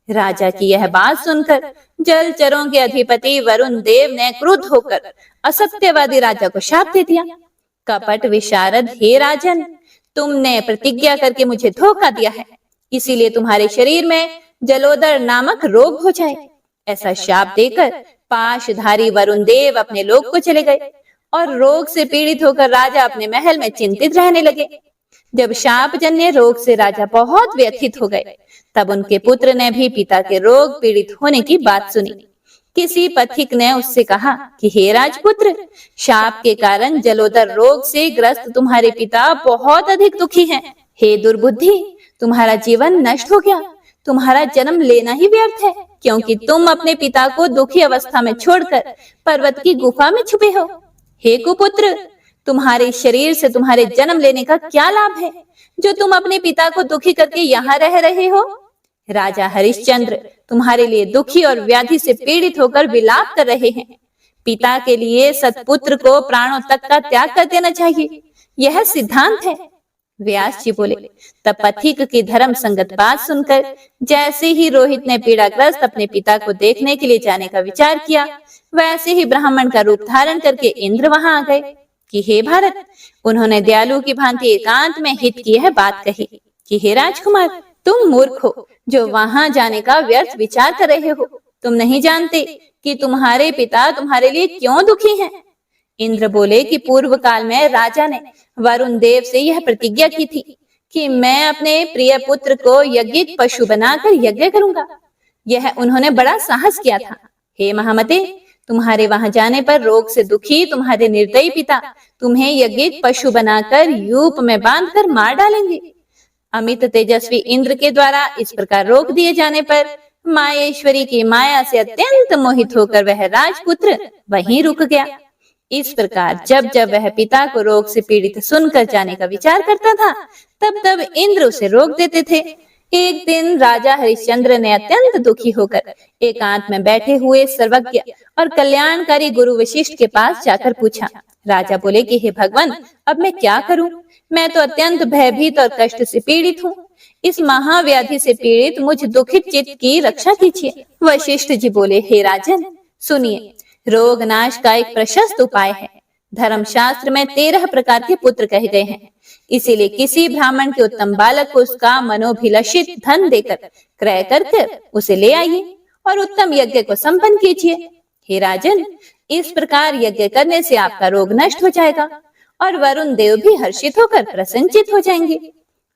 Speaker 1: राजा की यह बात सुनकर जलचरों के अधिपति वरुण देव ने क्रुद्ध होकर असत्यवादी राजा को शाप दे दिया। कपट विशारद, हे राजन, तुमने प्रतिज्ञा करके मुझे धोखा दिया है, इसीलिए तुम्हारे शरीर में जलोदर नामक रोग हो जाए। ऐसा शाप देकर पाशधारी वरुण देव अपने लोक को चले गए और रोग से पीड़ित होकर राजा अपने महल में चिंतित रहने लगे। जब शापजन्य रोग से राजा बहुत व्यथित हो गए, तब उनके पुत्र ने भी पिता के रोग पीड़ित होने की बात सुनी। किसी पथिक ने उससे कहा कि हे राजपुत्र, शाप के कारण जलोदर रोग से ग्रस्त तुम्हारे पिता बहुत अधिक दुखी हैं। हे दुर्बुद्धि, तुम्हारा जीवन नष्ट हो गया। तुम्हारा जन्म लेना ही व्यर्थ है, क्योंकि तुम अपने पिता को दुखी अवस्था में छोड़कर पर्वत की गुफा में छुपे हो। हे कुपुत्र, तुम्हारे शरीर से तुम्हारे जन्म लेने का क्या लाभ है, जो तुम अपने पिता को दुखी करके यहाँ रह रहे हो? राजा हरिश्चंद्र तुम्हारे लिए दुखी और व्याधि से पीड़ित होकर विलाप कर रहे हैं। पिता के लिए सत्पुत्र को प्राणों तक का त्याग कर देना चाहिए, यह सिद्धांत है। व्यास जी बोले, तब पथिक की धर्म संगत बात सुनकर जैसे ही रोहित ने पीड़ाग्रस्त अपने पिता को देखने के लिए जाने का विचार किया, वैसे ही ब्राह्मण का रूप धारण करके इंद्र वहां आ गए कि हे भारत, उन्होंने दयालु की भांति एकांत में हित की यह बात कही कि हे राजकुमार, तुम मूर्ख हो जो वहां जाने का व्यर्थ विचार कर रहे हो। तुम नहीं जानते कि तुम्हारे पिता तुम्हारे लिए क्यों दुखी हैं। इंद्र बोले कि पूर्व काल में राजा ने वरुण देव से यह प्रतिज्ञा की थी कि मैं अपने प्रिय पुत्र को यज्ञिक पशु बनाकर यज्ञ करूंगा। यह उन्होंने बड़ा साहस किया था। हे महामते, तुम्हारे वहां जाने पर रोग से दुखी तुम्हारे निर्दयी पिता तुम्हें यज्ञिक पशु बनाकर यूप में बांधकर मार डालेंगे। अमित तेजस्वी इंद्र के द्वारा इस प्रकार रोक दिए जाने पर माहेश्वरी की माया से अत्यंत मोहित होकर वह राजपुत्र वहीं रुक गया। इस प्रकार जब जब वह पिता को रोग से पीड़ित सुनकर जाने का विचार करता था, तब तब इंद्र उसे रोक देते थे। एक दिन राजा हरिश्चंद्र ने अत्यंत दुखी होकर एकांत में बैठे हुए सर्वज्ञ और कल्याणकारी गुरु वशिष्ठ के पास जाकर पूछा। राजा बोले कि हे भगवान, अब मैं क्या करूं? मैं तो अत्यंत भयभीत और कष्ट से पीड़ित हूँ। इस महाव्याधि से पीड़ित मुझ दुखित चित्त की रक्षा कीजिए। वशिष्ठ जी बोले, हे राजन सुनिए, रोग नाश का एक प्रशस्त उपाय है। धर्मशास्त्र में 13 प्रकार के पुत्र कहे गए हैं। इसीलिए किसी ब्राह्मण के उत्तम बालक को उसका मनोभिलषित धन देकर क्रय कर उसे ले आइए और उत्तम यज्ञ को संपन्न कीजिए। हे राजन, इस प्रकार यज्ञ करने से आपका रोग नष्ट हो जाएगा और वरुण देव भी हर्षित होकर प्रसन्नचित हो जाएंगे।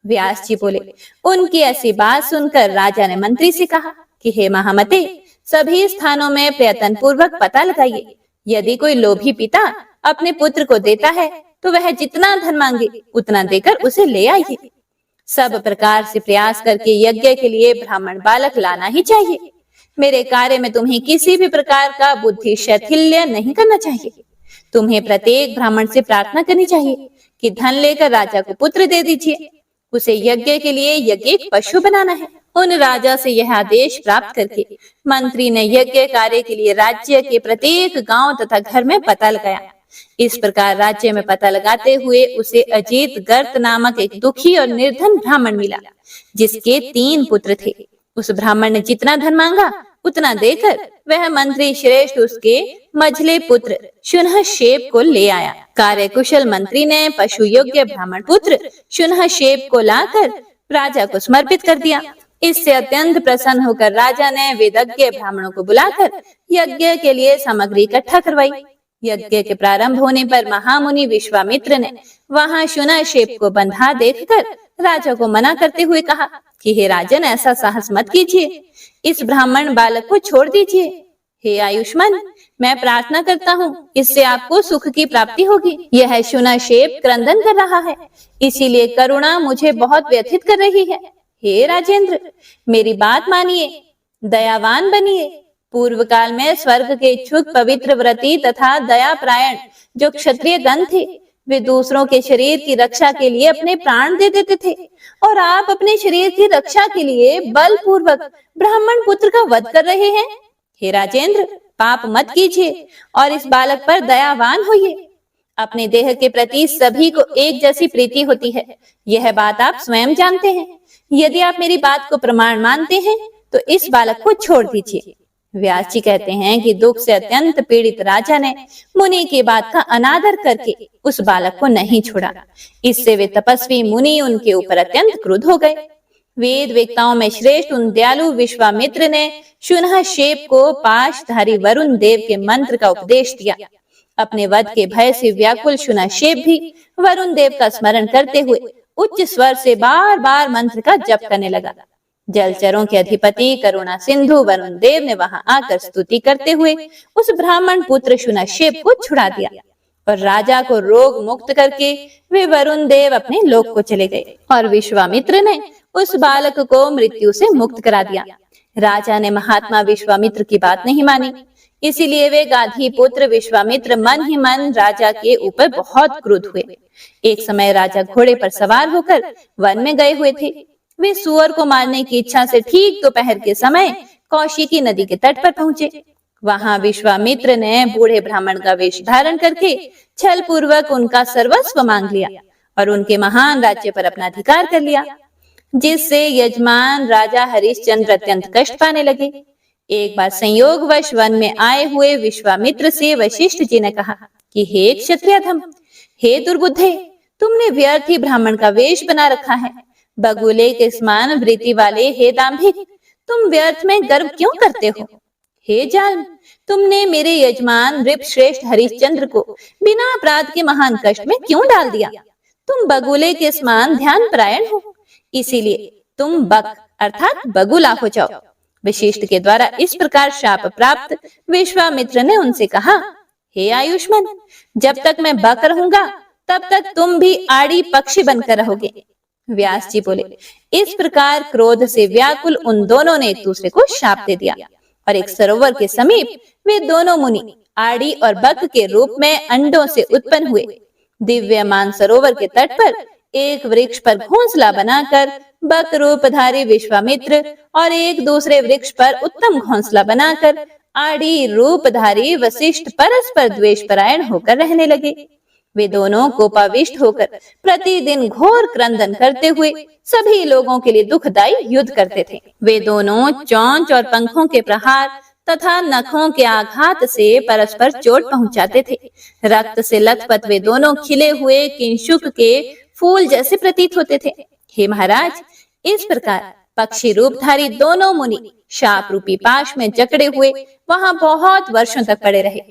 Speaker 1: व्यास जी बोले, उनकी ऐसी बात सुनकर राजा ने मंत्री से कहा कि हे महामते, सभी स्थानों में प्रयत्न पूर्वक पता लगाइए। यदि कोई लोभी पिता अपने पुत्र को देता है तो वह जितना धन मांगे उतना देकर उसे ले आइए। सब प्रकार से प्रयास करके यज्ञ के लिए ब्राह्मण बालक लाना ही चाहिए। मेरे कार्य में तुम्हें किसी भी प्रकार का बुद्धि शैथिल्य नहीं करना चाहिए। तुम्हें प्रत्येक ब्राह्मण से प्रार्थना करनी चाहिए कि धन लेकर राजा को पुत्र दे दीजिए। उसे यज्ञ के लिए यज्ञिक पशु बनाना है। उन राजा से यह आदेश प्राप्त करके मंत्री ने यज्ञ कार्य के लिए राज्य के प्रत्येक गांव तथा घर में पता लगाया। इस प्रकार राज्य में पता लगाते हुए उसे अजीत गर्त नामक एक दुखी और निर्धन ब्राह्मण मिला, जिसके 3 पुत्र थे। उस ब्राह्मण ने जितना धन मांगा उतना देकर वह मंत्री श्रेष्ठ उसके मझले पुत्र शुनहशेप को ले आया। कार्यकुशल मंत्री ने पशु योग्य ब्राह्मण पुत्र शुनहशेप को लाकर राजा को समर्पित कर दिया। इससे अत्यंत प्रसन्न होकर राजा ने वेदज्ञ ब्राह्मणों को बुलाकर यज्ञ के लिए सामग्री इकट्ठा करवाई। यज्ञ के प्रारंभ होने पर महामुनि विश्वामित्र ने वहां शुनहशेप को बंधा देखकर राजा को मना करते हुए कहा कि हे राजन, ऐसा साहस मत कीजिए, इस ब्राह्मण बालक को छोड़ दीजिए। हे आयुष्मान, मैं प्रार्थना करता हूँ, इससे आपको सुख की प्राप्ति होगी। यह शुनहशेप क्रंदन कर रहा है, इसीलिए करुणा मुझे बहुत व्यथित कर रही है। हे राजेंद्र, मेरी बात मानिए, दयावान बनिए। पूर्व काल में स्वर्ग के इच्छुक पवित्र व्रती तथा दयापरायण जो क्षत्रिय गण थे, वे दूसरों के शरीर की रक्षा के लिए अपने प्राण दे देते थे, और आप अपने शरीर की रक्षा के लिए बलपूर्वक ब्राह्मण पुत्र का वध कर रहे हैं। हे राजेंद्र, पाप मत कीजिए और इस बालक पर दयावान होइए। अपने देह के प्रति सभी को एक जैसी प्रीति होती है, यह बात आप स्वयं जानते हैं। यदि आप मेरी बात को प्रमाण मानते हैं तो इस बालक को छोड़ दीजिए। व्यास जी कहते हैं कि दुख से अत्यंत पीड़ित राजा ने मुनि की बात का अनादर करके उस बालक को नहीं छोड़ा। इससे वे तपस्वी मुनि उनके ऊपर अत्यंत क्रुद्ध हो गए। वेद वेत्ताओं में श्रेष्ठ उन दयालु विश्वामित्र ने शुनहशेप को पाशधारी वरुण देव के मंत्र का उपदेश दिया। अपने वध के भय से व्याकुल शुनहशेप भी वरुण देव का स्मरण करते हुए उच्च स्वर से बार बार मंत्र का जप करने लगा। जलचरों के अधिपति करुणा सिंधु वरुण देव ने वहां आकर स्तुति करते हुए उस ब्राह्मण पुत्र शुनहशेप को छुड़ा दिया और राजा को रोग मुक्त करके वे वरुण देव अपने लोक को चले गए और विश्वामित्र ने उस बालक को मृत्यु से मुक्त करा दिया। राजा ने महात्मा विश्वामित्र की बात नहीं मानी, इसीलिए वे गाधी पुत्र विश्वामित्र मन ही मन राजा के ऊपर बहुत क्रुद्ध हुए। एक समय राजा घोड़े पर सवार होकर वन में गए हुए थे। वे सुअर को मारने की इच्छा से ठीक दोपहर के समय कौशिकी नदी के तट पर पहुंचे। वहां विश्वामित्र ने बूढ़े ब्राह्मण का वेश धारण करके छल पूर्वक उनका सर्वस्व मांग लिया और उनके महान राज्य पर अपना अधिकार कर लिया, जिससे यजमान राजा हरिश्चंद्र अत्यंत कष्ट पाने लगे। एक बार संयोगवश वन में आए हुए विश्वामित्र से वशिष्ठ जी ने कहा कि हे क्षत्रियधम, हे दुर्बुद्धे, तुमने व्यर्थ ही ब्राह्मण का वेश बना रखा है। बगुले के समान वृत्ति वाले हे दाम्भिक, तुम व्यर्थ में गर्व क्यों करते हो? हे जान, तुमने मेरे यजमान नृप श्रेष्ठ हरिश्चंद्र को बिना अपराध के महान कष्ट में क्यों डाल दिया? तुम बगुले के समान ध्यान परायण हो, इसीलिए तुम बक अर्थात बगुला हो जाओ। वशिष्ठ के द्वारा इस प्रकार शाप प्राप्त विश्वामित्र ने उनसे कहा, हे आयुष्मान, जब तक मैं बक रहूंगा तब तक तुम भी आड़ी पक्षी बनकर रहोगे। व्यास जी बोले, इस प्रकार क्रोध से व्याकुल उन दोनों ने एक दूसरे को शाप दे दिया और एक सरोवर के समीप वे दोनों मुनि आड़ी और बक के रूप में अंडों से उत्पन्न हुए। दिव्यमान सरोवर के तट पर एक वृक्ष पर घोंसला बनाकर बक रूपधारी विश्वामित्र और एक दूसरे वृक्ष पर उत्तम घोंसला बनाकर आड़ी रूपधारी वशिष्ठ परस्पर द्वेष परायण होकर रहने लगे। वे दोनों कोपाविष्ट होकर प्रतिदिन घोर क्रंदन करते हुए सभी लोगों के लिए दुखदायी युद्ध करते थे। वे दोनों चोंच और पंखों के प्रहार तथा नखों के आघात से परस्पर चोट पहुंचाते थे। रक्त से लथपथ वे दोनों खिले हुए किंशुक के फूल जैसे प्रतीत होते थे। हे महाराज, इस प्रकार पक्षी रूपधारी दोनों मुनि शाप रूपी पाश में जकड़े हुए वहां बहुत वर्षों तक पड़े रहे।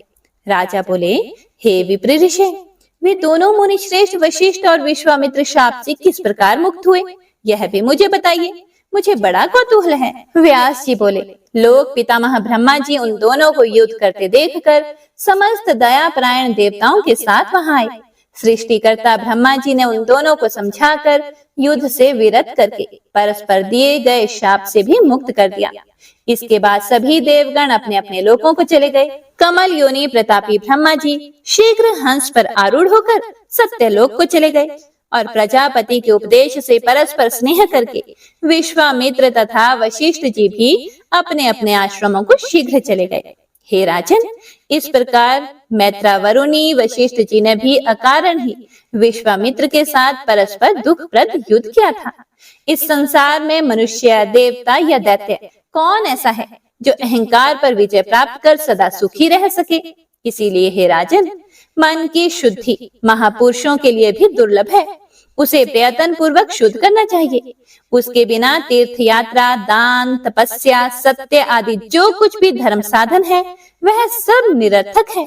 Speaker 1: राजा बोले, हे विप्र ऋषि, वे दोनों मुनि श्रेष्ठ वशिष्ठ और विश्वामित्र शाप से किस प्रकार मुक्त हुए, यह भी मुझे बताइए, मुझे बड़ा कौतूहल है। व्यास जी बोले, लोक पितामह ब्रह्मा जी उन दोनों को युद्ध करते देखकर समस्त दया परायण देवताओं के साथ वहां आए। सृष्टिकर्ता ब्रह्मा जी ने उन दोनों को समझाकर युद्ध से विरत करके परस्पर दिए गए शाप से भी मुक्त कर दिया। इसके बाद सभी देवगण अपने अपने लोकों को चले गए। कमल योनि प्रतापी ब्रह्मा जी शीघ्र हंस पर आरूढ़ होकर सत्यलोक को चले गए और प्रजापति के उपदेश से परस्पर स्नेह करके विश्वामित्र तथा वशिष्ठ जी भी अपने अपने आश्रमों को शीघ्र चले गए। हे राजन, इस प्रकार मैत्रावरुणी वशिष्ठ जी ने भी अकारण ही विश्वामित्र के साथ परस्पर दुखप्रद युद्ध किया था। इस संसार में मनुष्य, देवता या दैत्य कौन ऐसा है जो अहंकार पर विजय प्राप्त कर सदा सुखी रह सके। इसीलिए हे राजन, मन की शुद्धि महापुरुषों के लिए भी दुर्लभ है। उसे प्रयत्न पूर्वक शुद्ध करना चाहिए। उसके बिना तीर्थ यात्रा, दान, तपस्या, सत्य आदि जो कुछ भी धर्म साधन है वह सब निरर्थक है।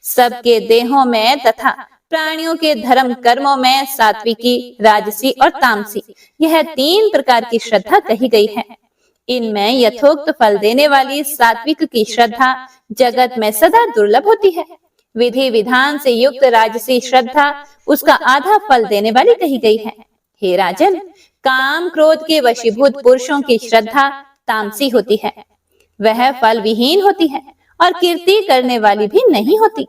Speaker 1: सबके देहों में तथा प्राणियों के धर्म कर्मों में सात्विकी, राजसी और तामसी, यह 3 प्रकार की श्रद्धा कही गई है। इनमें यथोक्त फल देने वाली सात्विक की श्रद्धा जगत में सदा दुर्लभ होती है। विधि विधान से युक्त राजसी श्रद्धा उसका आधा फल देने वाली कही गई है। हे राजन, काम क्रोध के वशीभूत पुरुषों की श्रद्धा तामसी होती है। वह फल विहीन होती है और कीर्ति करने वाली भी नहीं होती।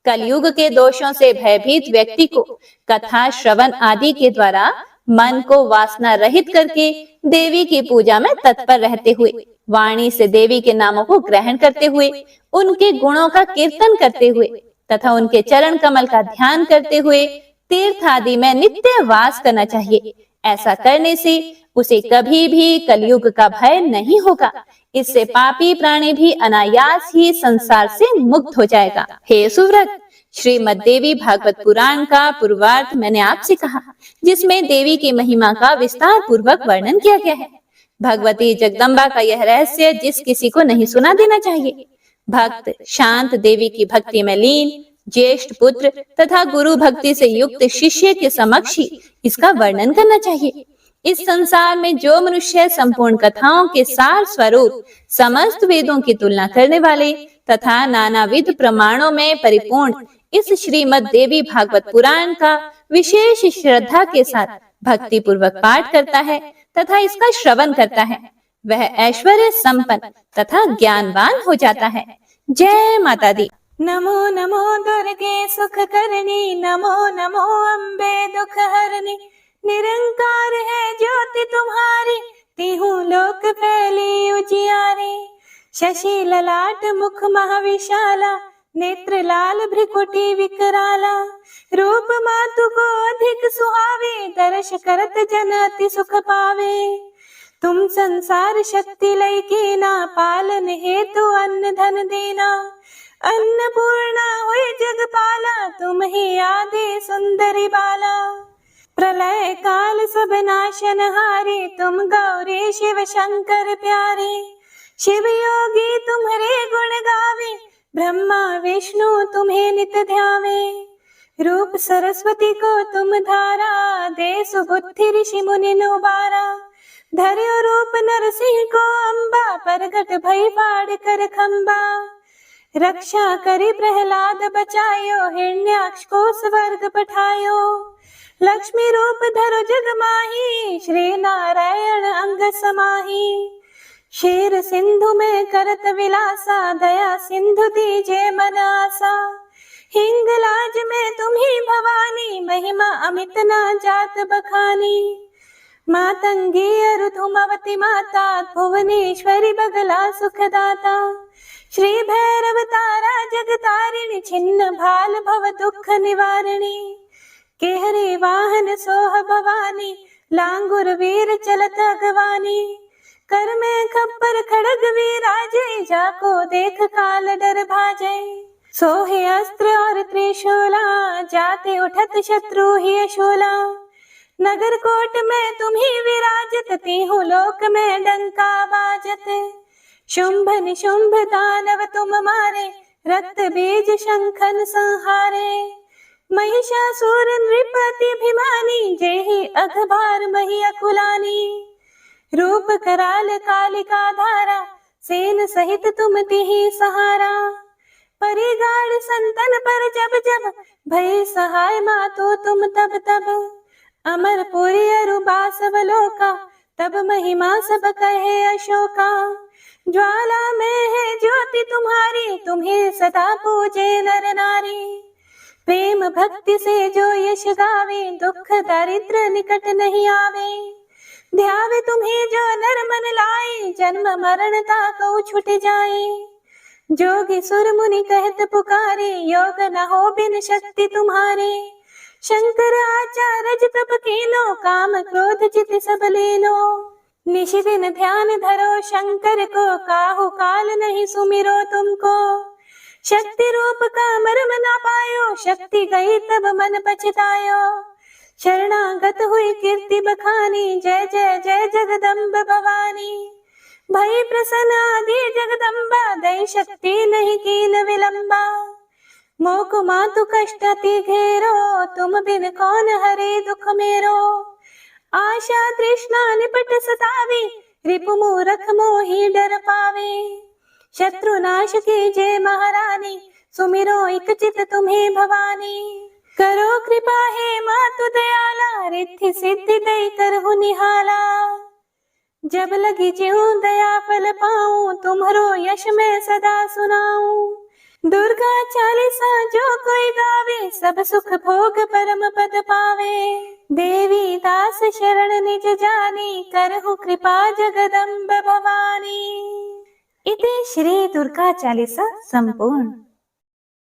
Speaker 1: कलयुग के दोषों से भयभीत व्यक्ति को कथा श्रवण आदि के द्वारा मन को वासना रहित करके देवी की पूजा में तत्पर रहते हुए, वाणी से देवी के नामों को ग्रहण करते हुए, उनके गुणों का कीर्तन करते हुए तथा उनके चरण कमल का ध्यान करते हुए तीर्थ आदि में नित्य वास करना चाहिए। ऐसा करने से उसे कभी भी कलयुग का भय नहीं होगा। इससे पापी प्राणी भी अनायास ही संसार से मुक्त हो जाएगा। हे सुव्रत, श्रीमद् देवी भागवत पुराण का पूर्वार्ध मैंने आपसे कहा, जिसमें देवी की महिमा का विस्तार पूर्वक वर्णन किया गया है। भगवती जगदम्बा का यह रहस्य जिस किसी को नहीं सुना देना चाहिए। भक्त शांत देवी की भक्ति में लीन ज्येष्ठ पुत्र तथा गुरु भक्ति से युक्त शिष्य के समक्ष ही इसका वर्णन करना चाहिए। इस संसार में जो मनुष्य संपूर्ण कथाओं के सार स्वरूप समस्त वेदों की तुलना करने वाले तथा नानाविध प्रमाणों में परिपूर्ण इस श्रीमद् देवी भागवत पुराण का विशेष श्रद्धा के साथ भक्ति पूर्वक पाठ करता है तथा इसका श्रवण करता है, वह ऐश्वर्य संपन्न तथा ज्ञानवान हो जाता है। जय माता दी।
Speaker 2: नमो नमो दुर्गे सुख करनी, नमो नमो अम्बे दुख हरनी। निरंकार है ज्योति तुम्हारी, तिहु लोक फैली उजियारी। शशि ललाट मुख महाविशाला, नेत्र लाल भ्रिकुटी विकराला। रूप मातु को अधिक सुहावे, दर्श करत जन अति सुख पावे। तुम संसार शक्ति लय की ना, पालन हेतु अन्न धन देना। अन्नपूर्णा हुई जगपाला, तुम ही आदि सुंदरी बाला। प्रलय काल सब नाशन हारे, तुम गौरी शिव शंकर प्यारे। शिव योगी तुम्हारे गुण गावे, ब्रह्मा विष्णु तुम्हें नित ध्यावे। रूप सरस्वती को तुम धारा, दे सुबुद्धि ऋषि मुनि नुबारा। धर्यो रूप नरसिंह को अम्बा, प्रगट भई फाड़ कर खम्बा। रक्षा करी प्रहलाद बचायो, हिरण्याक्ष को स्वर्ग पठायो। लक्ष्मी रूप धरो जग माही, श्री नारायण अंग समाही। क्षीर सिंधु में करत विलासा, दया सिंधु दीजे मन आसा। हिंगलाज में तुम्ही भवानी, महिमा अमित ना जात बखानी। मातंगी अरु धूमवती माता, भुवनेश्वरी बगला सुखदाता। श्री भैरव तारा जगतारिणी, छिन्न भाल भव दुख निवारिणी। केहरी वाहन सोह भवानी, लांगुर वीर चलत अगवानी। कर में खप्पर खड़ग विराजे, जाको देख काल डर भाजे। सोहे अस्त्र और त्रिशूला, जाते उठत शत्रु ही शूला। नगर कोट में तुम्ही विराजत, तीहू लोक में डंका बाजत। शुंभ निशुंभ दानव तुम मारे, रक्त बीज शंखन संहारे। महिषासुर नृपति अभिमानी, जेहि अघभार मही अकुलानी। रूप कराल कालिका धारा, सेन सहित तुम तिहि सहारा। परिगाड़ संतन पर जब जब, भय सहाय मातो तुम तब तब। अमरपुरी अरु बासवलोका, तब महिमा सब कहे अशोका। ज्वाला में है ज्योति तुम्हारी, तुम्हें सदा पूजे नर नारी। प्रेम भक्ति से जो यश गावे, दुख दारिद्र निकट नहीं आवे। ध्यावे तुम्हें जो नर मन लाए, जन्म मरण ताको छुट जाए। जोगी सुर मुनि कहत पुकारे, योग न हो बिन शक्ति तुम्हारे। शंकर आचार्य तप कीनो, काम क्रोध चित सब लीनो। निश दिन ध्यान धरो शंकर को, काहू काल नहीं सुमिरो तुमको। शक्ति रूप का मर्म ना पायो, शक्ति गई तब मन पछतायो। शरणागत हुई कीर्ति बखानी, जय जय जय जगदम्ब भवानी। भई प्रसन्न आदि जगदम्बा, दई शक्ति नहीं कीन विलंबा। मोको मातु कष्ट अति घेरो, तुम बिन कौन हरे दुख मेरो। आशा तृष्णा निपट सतावे, रिपु मूरख मोहि डर पावे। शत्रु नाश कीजे महारानी, सुमिरो एक चित तुम्हें भवानी। करो कृपा हे मातु दयाला, रिद्धि सिद्धि दई करहु निहाला। जब लगी ज्यों दया फल पाऊं, तुम्हरो यश मैं सदा सुनाऊं। दुर्गा चालीसा जो कोई गावे, सब सुख भोग परम पद पावे। देवी दास शरण निज जानी, करहु कृपा जगदम्ब भवानी। इति श्री दुर्गा चालीसा संपूर्ण।